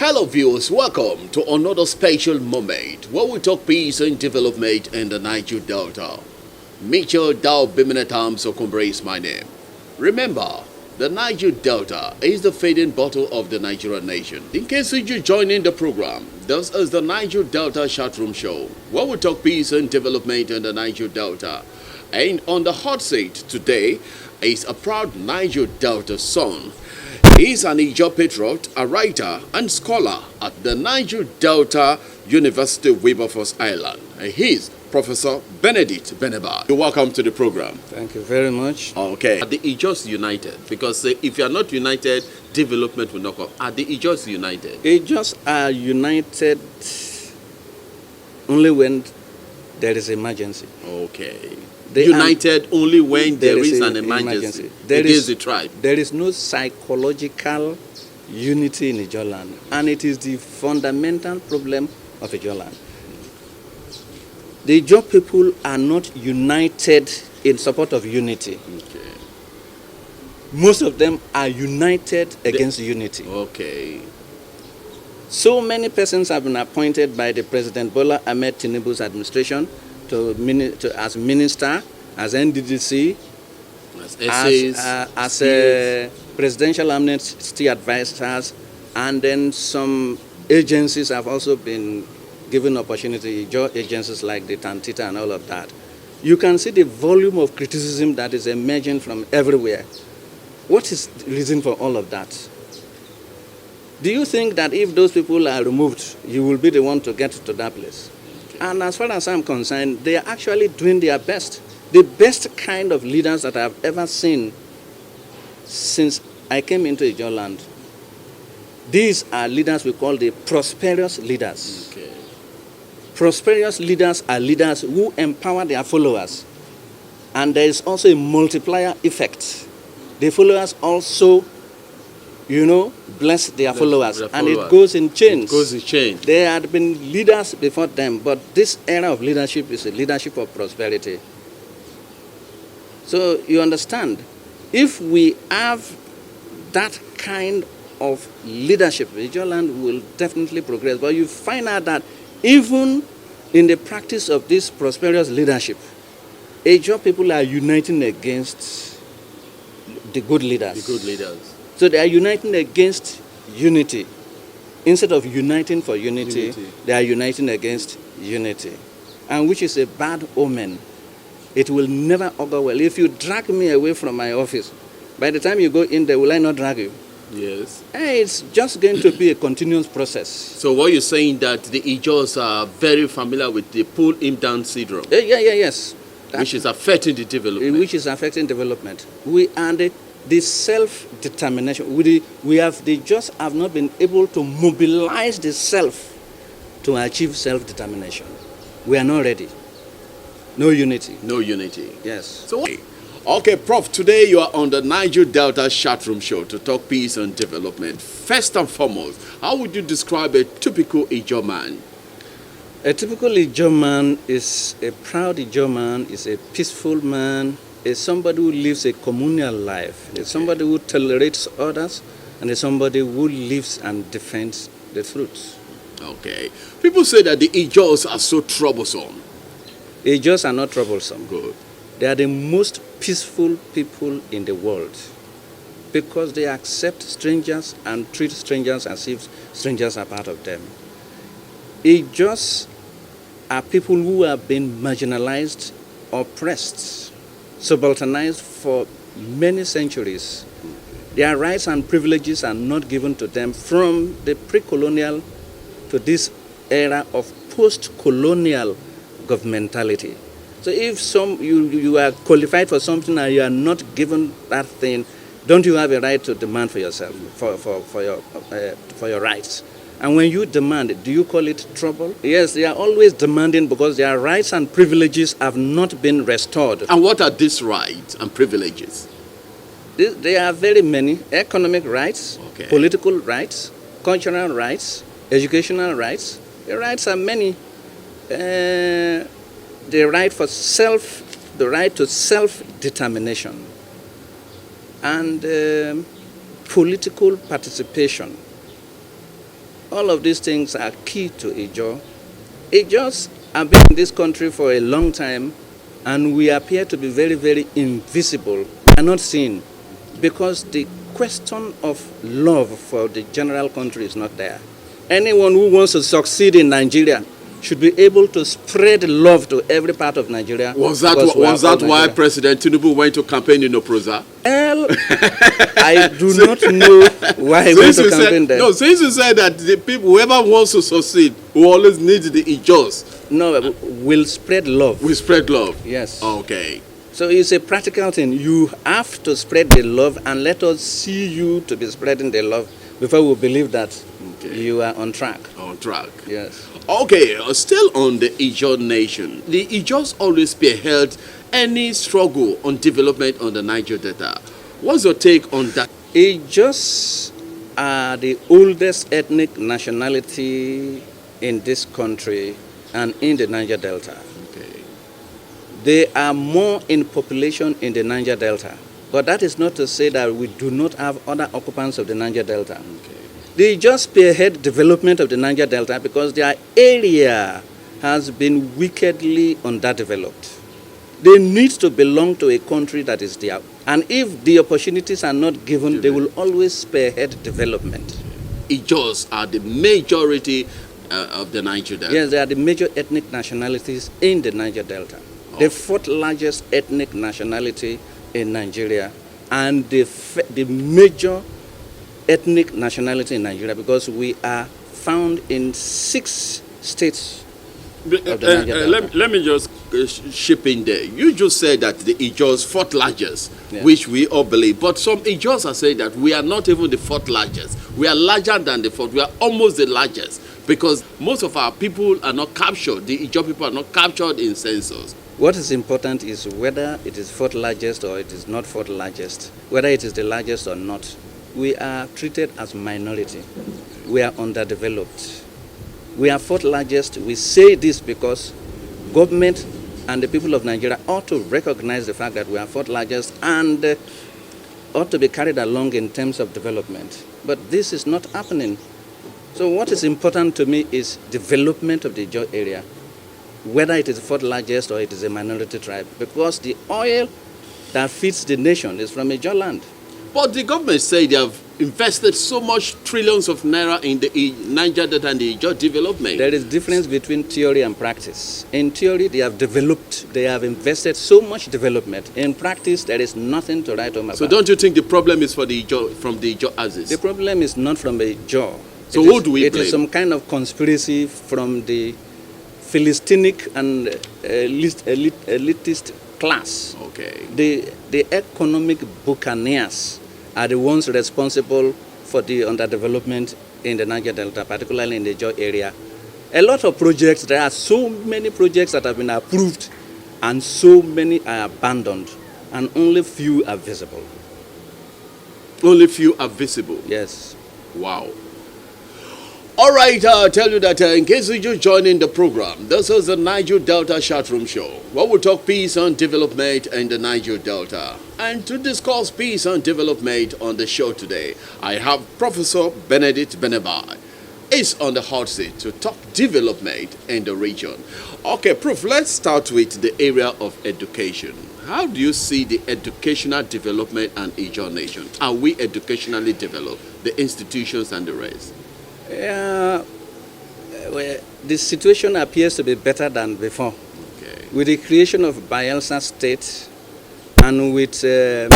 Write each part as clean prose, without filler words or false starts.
Hello viewers, welcome to another special moment where we talk peace and development in the Niger Delta. Mitchell Tamsokunbiri is my name. Remember, the Niger Delta is the feeding bottle of the Nigerian nation. In case you're joining the program, this is the Niger Delta Chatroom Show where we talk peace and development in the Niger Delta. And on the hot seat today is a proud Niger Delta son. He is an Niger patriot, a writer and scholar at the Niger Delta University, Wilberforce Island. He is Professor Binebai. You're welcome to the program. Thank you very much. Okay. Are the Ijos united? Because if you are not united, development will not come. Are the Ijos united? Ijos are united only when there is emergency. Okay. United only when there is an emergency. There is the tribe. There is no psychological unity in Ijoland, and it is the fundamental problem of Ijoland. The Ijo people are not united in support of unity. Okay. Most of them are united against unity. Okay. So many persons have been appointed by the President Bola Ahmed Tinubu's administration as minister, as NDDC, as presidential amnesty advisors, and then some agencies have also been given opportunity, agencies like the Tantita and all of that. You can see the volume of criticism that is emerging from everywhere. What is the reason for all of that? Do you think that if those people are removed, you will be the one to get to that place? And as far as I'm concerned, they are actually doing their best. The best kind of leaders that I've ever seen since I came into Ijoland. These are leaders we call the prosperous leaders. Okay. Prosperous leaders are leaders who empower their followers. And there is also a multiplier effect. The followers also, bless their followers. And it goes in chains. It goes in chains. There had been leaders before them, but this era of leadership is a leadership of prosperity. So you understand, if we have that kind of leadership, Ijoland will definitely progress. But you find out that even in the practice of this prosperous leadership, Ijo people are uniting against the good leaders. The good leaders. So they are uniting against unity. Instead of uniting for unity, they are uniting against unity. And which is a bad omen. It will never augur well. If you drag me away from my office, by the time you go in there, will I not drag you? Yes. It's just going to be a continuous process. So what you're saying that the Ijos are very familiar with the pull him down syndrome? Yes. Which is affecting the development. Which is affecting development. The self-determination, they just have not been able to mobilize the self to achieve self-determination. We are not ready. No unity. No unity. Yes. So, okay, Prof, today you are on the Niger Delta Chatroom Show to talk peace and development. First and foremost, how would you describe a typical Ijo man? A typical Ijo man is a proud Ijo man, is a peaceful man, is somebody who lives a communal life, is somebody who tolerates others, and is somebody who lives and defends the truth. Okay. People say that the Ijos are so troublesome. Ijos are not troublesome. Good. They are the most peaceful people in the world because they accept strangers and treat strangers as if strangers are part of them. Ijos are people who have been marginalized, oppressed, subalternized for many centuries. Their rights and privileges are not given to them from the pre-colonial to this era of post-colonial governmentality. So if you are qualified for something and you are not given that thing, don't you have a right to demand for yourself, for your rights? And when you demand, do you call it trouble? Yes, they are always demanding because their rights and privileges have not been restored. And what are these rights and privileges? There are very many. Economic rights, political rights, cultural rights, educational rights. The rights are many. The right to self-determination and political participation. all of these things are key to Ijaw. Ijaws have been in this country for a long time, and we appear to be very, very invisible. We are not seen because the question of love for the general country is not there. Anyone who wants to succeed in Nigeria should be able to spread love to every part of Nigeria. Was that why President Tinubu went to campaign in Oproza? Well, I do not know why he went to campaign there. No, since you said that the people, whoever wants to succeed, will always need the Ijaws. No, will spread love. We spread love. Yes. Okay. So it's a practical thing. You have to spread the love, and let us see you to be spreading the love before we believe that you are on track. On track. Yes. Okay, still on the Ijaw nation. The Ijaws always spearhead any struggle on development on the Niger Delta. What's your take on that? Ijaws are the oldest ethnic nationality in this country and in the Niger Delta. Okay. They are more in population in the Niger Delta. But that is not to say that we do not have other occupants of the Niger Delta. Okay. They just spearhead development of the Niger Delta because their area has been wickedly underdeveloped. They need to belong to a country that is there. And if the opportunities are not given, they will always spearhead development. Ijaws are the majority of the Niger Delta. Yes, they are the major ethnic nationalities in the Niger Delta. The fourth largest ethnic nationality in Nigeria, and the major ethnic nationality in Nigeria, because we are found in 6 states of the Niger Delta. Let me just chip in there. You just said that the Ijaws fourth largest, Yeah. which we all believe. But some Ijaws are saying that we are not even the fourth largest. We are larger than the fourth. We are almost the largest because most of our people are not captured. The Ijaw people are not captured in census. What is important is whether it is fourth largest or it is not fourth largest, whether it is the largest or not. We are treated as minority. We are underdeveloped. We are fourth largest. We say this because government and the people of Nigeria ought to recognize the fact that we are fourth largest and ought to be carried along in terms of development. But this is not happening. So what is important to me is development of the Ijaw area, whether it is the fourth largest or it is a minority tribe, because the oil that feeds the nation is from Ijaw land. But the government say they have invested so much trillions of naira in the Niger Delta and the Ijaw development. There is difference between theory and practice. In theory, they have invested so much development. In practice, there is nothing to write home about. So don't you think the problem is from the Ijaw axis? The problem is not from the Ijaw. So who do we blame? It is some kind of conspiracy from the Philistinic and elitist class. Okay. The economic buccaneers are the ones responsible for the underdevelopment in the Niger Delta, particularly in the Ijaw area. A lot of projects, there are so many projects that have been approved and so many are abandoned and only few are visible. Only few are visible? Yes. Wow. All right, I'll tell you that in case you just joining the program, this is the Niger Delta Chatroom Show, where we talk peace and development in the Niger Delta. And to discuss peace and development on the show today, I have Professor Binebai. Is on the hot seat to talk development in the region. Okay, Prof, let's start with the area of education. How do you see the educational development and Ijaw nation? Are we educationally developed, the institutions and the rest? Well, the situation appears to be better than before. Okay. With the creation of Bayelsa State and with the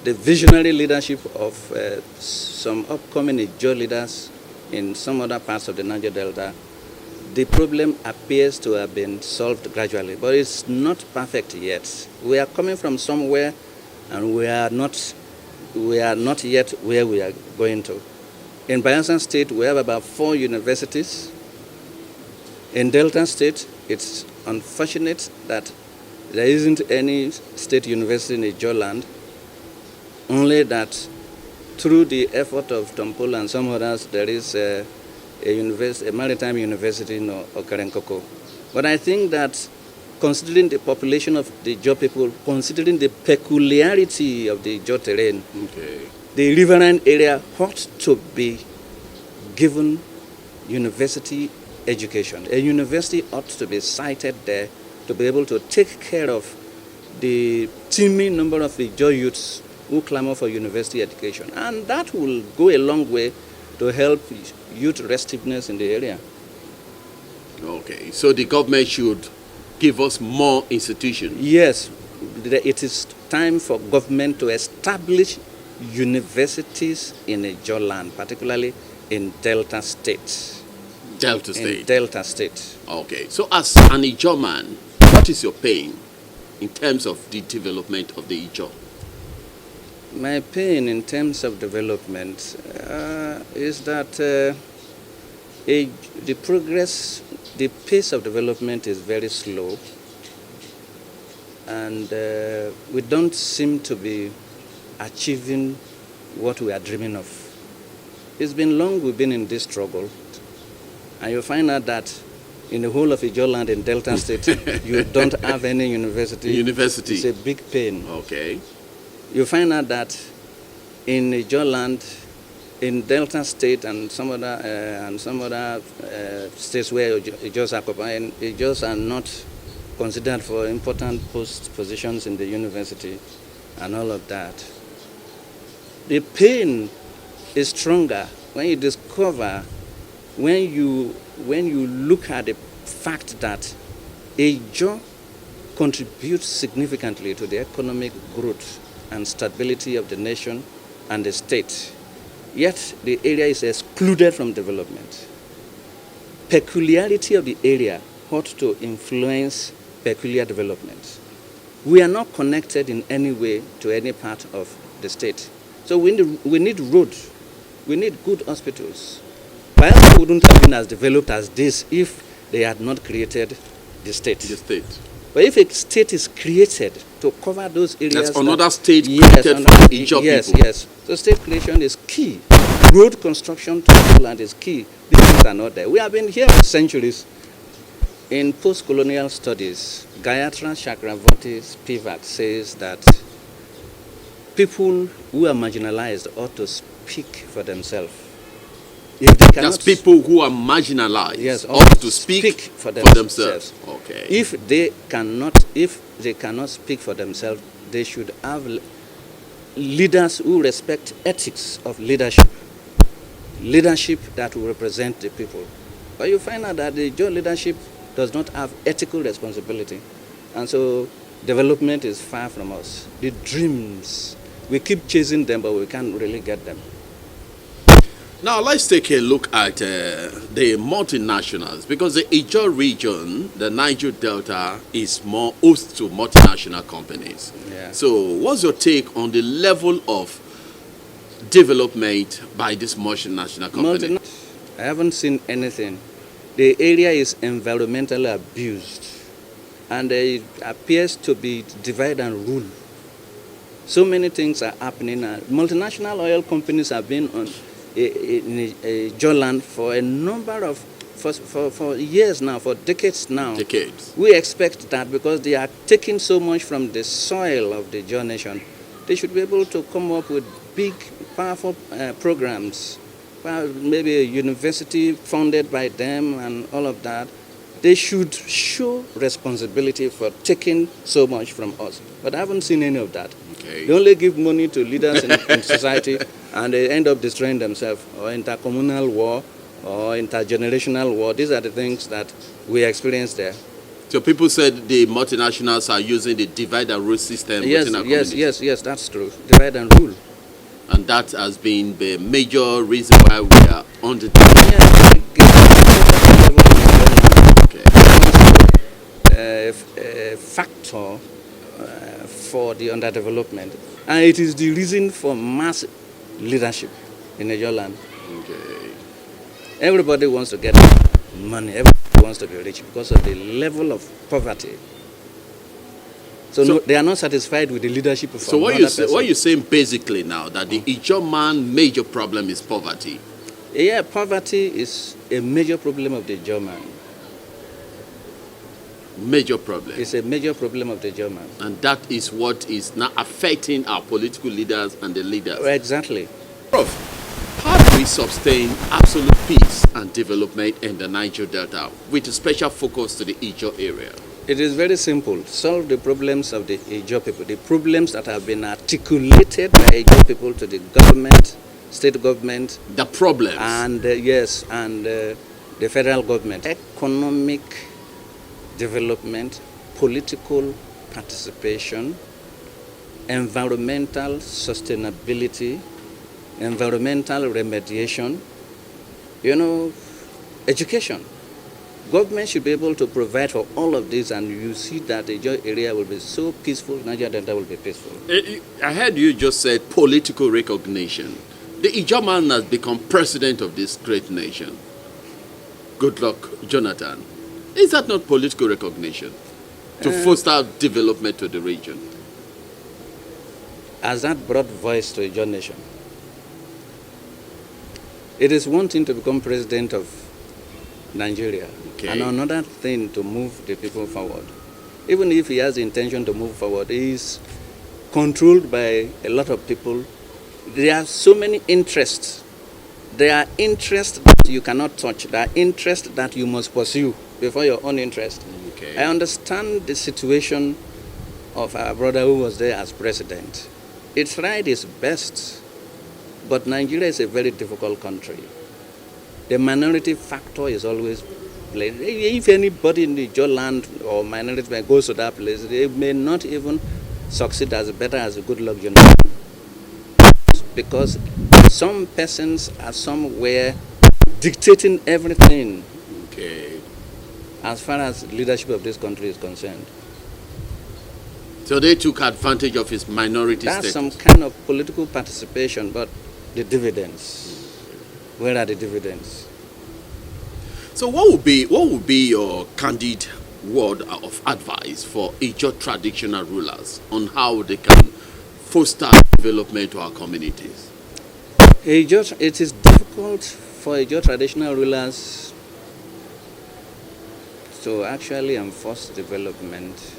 visionary leadership of some upcoming Ijaw leaders in some other parts of the Niger Delta, the problem appears to have been solved gradually, but it's not perfect yet. We are coming from somewhere and we are not yet where we are going to. In Bayelsa State, we have about 4 universities. In Delta State, it's unfortunate that there isn't any state university in Ijaw land, only that through the effort of Tompol and some others, there is a maritime university in Okarenkoko. But I think that considering the population of the Ijaw people, considering the peculiarity of the Ijaw terrain, Okay. the riverine area ought to be given university education. A university ought to be sited there to be able to take care of the teeming number of the Ijaw youths who clamor for university education. And that will go a long way to help youth restiveness in the area. Okay, so the government should give us more institutions. Yes, it is time for government to establish universities in Ijaw land, particularly in Delta State. Delta State? In Delta State. Okay, so as an Ijaw man, what is your pain in terms of the development of the Ijaw? My pain in terms of development is that the pace of development is very slow, and we don't seem to be achieving what we are dreaming of. It's been long we've been in this struggle, and you find out that in the whole of Ijaw land in Delta State, you don't have any university. University. It's a big pain. Okay. You find out that in Ijaw land, in Delta State and some other states where Ijaws are occupying, Ijaws are not considered for important positions in the university and all of that. The pain is stronger when you discover, when you look at the fact that Ijaw contributes significantly to the economic growth and stability of the nation and the state, yet the area is excluded from development. Peculiarity of the area ought to influence peculiar development. We are not connected in any way to any part of the state. So we need roads, we need good hospitals. Biafra wouldn't have been as developed as this if they had not created the state. The state. But if a state is created to cover those areas... That's another state created for the Ijaw people. Yes. So state creation is key. Road construction to the land is key. These things are not there. We have been here for centuries. In post-colonial studies, Gayatri Chakravarti Spivak says that people who are marginalized ought to speak for themselves. If they cannot, that's people who are marginalized, yes, ought to speak for themselves. Okay. If they cannot speak for themselves, they should have leaders who respect ethics of leadership that will represent the people. But you find out that the Ijaw leadership does not have ethical responsibility, and so development is far from us. The dreams, we keep chasing them, but we can't really get them. Now let's take a look at the multinationals, because the Ijaw region, the Niger Delta, is more host to multinational companies. Yeah. So what's your take on the level of development by this multinational company? I haven't seen anything. The area is environmentally abused, and it appears to be divide and rule. So many things are happening. Multinational oil companies have been on in Ijaw land for a number of for years now, for decades now. Decades. We expect that because they are taking so much from the soil of the Ijaw nation, they should be able to come up with big, powerful programs. Maybe a university funded by them and all of that. They should show responsibility for taking so much from us. But I haven't seen any of that. Okay. They only give money to leaders in society, and they end up destroying themselves, or intercommunal war, or intergenerational war. These are the things that we experience there. So people said the multinationals are using the divide and rule system within our community. Yes, that's true. Divide and rule. And that has been the major reason why we are on the a factor for the underdevelopment, and it is the reason for mass leadership in Ijaw land. Okay. Everybody wants to get money. Everybody wants to be rich because of the level of poverty. So no, they are not satisfied with the leadership of so what you're saying basically now, that the Ijaw man major problem is poverty? Yeah, poverty is a major problem of the Ijaw man. Major problem. It's a major problem of the Ijaw man. And that is what is now affecting our political leaders and the leaders. Exactly. Prof, how we sustain absolute peace and development in the Niger Delta with a special focus to the Ijaw area? It is very simple. Solve the problems of the Ijaw people, the problems that have been articulated by Ijaw people to the government, state government. The problems. And the federal government. Economic development, political participation, environmental sustainability, environmental remediation, education. Government should be able to provide for all of this, and you see that the Ijaw area will be so peaceful, Niger Delta will be peaceful. I heard you just said political recognition. The Ijaw man has become president of this great nation. Good luck, Jonathan. Is that not political recognition to foster development to the region? Has that brought voice to Ijaw nation? It is one thing to become president of Nigeria, and another thing to move the people forward. Even if he has the intention to move forward, he is controlled by a lot of people. There are so many interests. There are interests that you cannot touch. There are interests that you must pursue before your own interest. I understand the situation of our brother who was there as president. He tried his best, but Nigeria is a very difficult country. The minority factor is always played. If anybody in the Ijaw land or minority goes to that place, they may not even succeed as better as a good luck Jonathan. Because some persons are somewhere dictating everything as far as leadership of this country is concerned. So they took advantage of his minority That's status. some kind of political participation, but the dividends. Where are the dividends? So what would be your candid word of advice for Ijaw traditional rulers on how they can foster development to our communities? It is difficult for Ijaw traditional rulers to actually enforce development.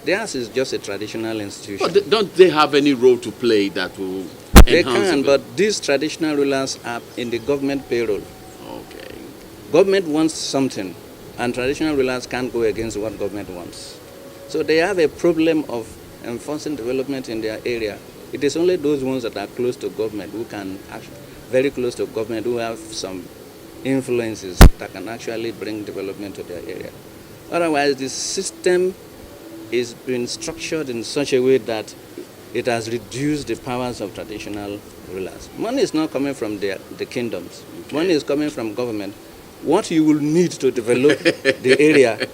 Theirs is just a traditional institution. But don't they have any role to play that will They enhance can, it? but these traditional rulers are in the government payroll. Okay. Government wants something, and traditional rulers can't go against what government wants. So they have a problem of enforcing development in their area. It is only those ones that are close to government who can very close to government, who have some influences that can actually bring development to their area. Otherwise, the system is being structured in such a way that it has reduced the powers of traditional rulers. Money is not coming from the kingdoms. Money is coming from government. What you will need to develop the area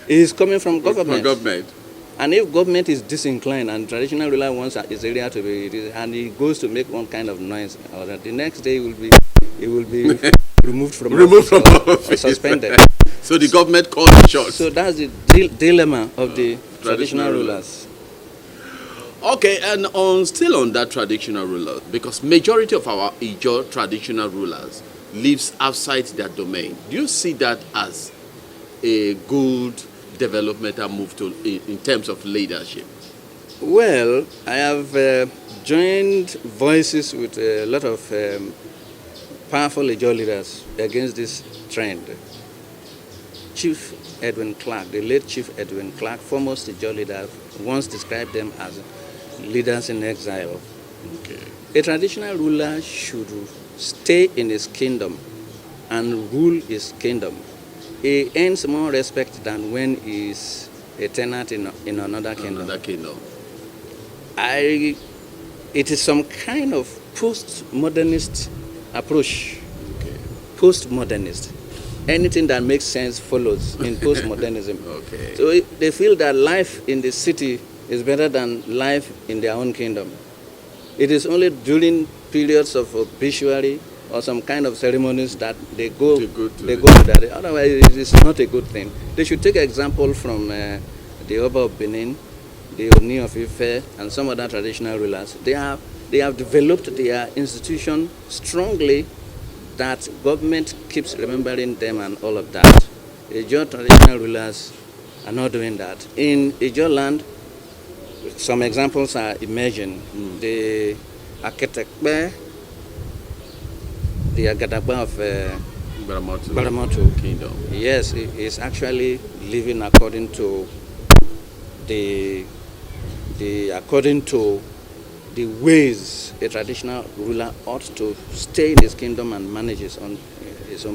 is coming from government. From government. And if government is disinclined and traditional ruler wants his area to be, and he goes to make one kind of noise, or that the next day he will be removed from office or suspended. So the government calls the shots. So that's the dilemma of the traditional rulers. Okay, and still on that traditional ruler, because majority of our Ijaw traditional rulers lives outside their domain. Do you see that as a good developmental move in terms of leadership? Well, I have joined voices with a lot of powerful Ijaw leaders against this trend. Chief Edwin Clark, the late Chief Edwin Clark, foremost Ijaw leader, once described them as leaders in exile. A traditional ruler should stay in his kingdom and rule his kingdom. He earns more respect than when he is a tenant in another kingdom. It is some kind of post-modernist approach. Post-modernist. Anything that makes sense follows in post-modernism. So they feel that life in the city is better than life in their own kingdom. It is only during periods of obituary or some kind of ceremonies that they go to that. Otherwise, it is not a good thing. They should take example from the Oba of Benin, the Oni of Ife, and some other traditional rulers. They have developed their institution strongly, that government keeps remembering them and all of that. Ijaw traditional rulers are not doing that. In Ijaw land, some examples are emerging. The Aketekpe, the Agadagba of Baramoto Kingdom. Yes, is actually living according to the ways a traditional ruler ought to stay in his kingdom and manage his own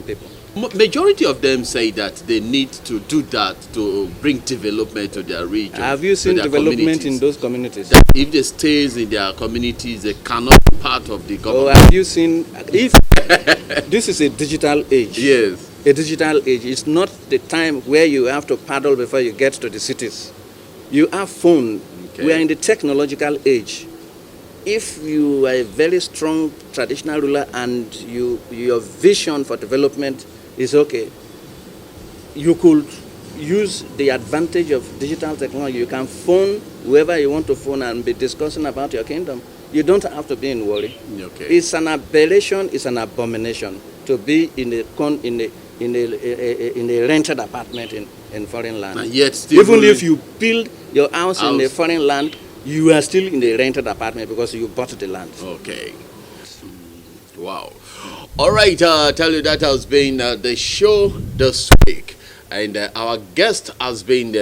people. Majority of them say that they need to do that to bring development to their region. Have you seen development in those communities? That if they stay in their communities, they cannot be part of the government. Or have you seen, if this is a digital age? Yes. A digital age. It's not the time where you have to paddle before you get to the cities. You have phone. Okay. We are in the technological age. If you are a very strong traditional ruler and your vision for development is okay, you could use the advantage of digital technology. You can phone whoever you want to phone and be discussing about your kingdom. You don't have to be in worry. Okay. It's an aberration, it's an abomination to be in a rented apartment in foreign land. And yet still even if you build your house in a foreign land, you are still in a rented apartment because you bought the land. Okay. Wow. All right. Tell you that has been the show this week, and our guest has been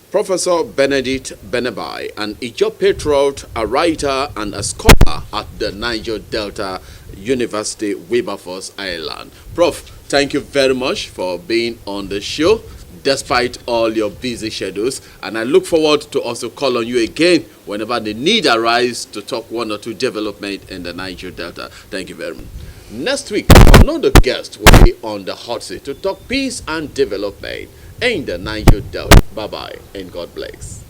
Professor Binebai, an Ijaw patriot, a writer, and a scholar at the Niger Delta University, Wilberforce Island. Prof, thank you very much for being on the show, despite all your busy schedules, and I look forward to also call on you again whenever the need arises to talk one or two development in the Niger Delta. Thank you very much. Next week, another guest will be on the hot seat to talk peace and development in the Niger Delta. Bye-bye and God bless.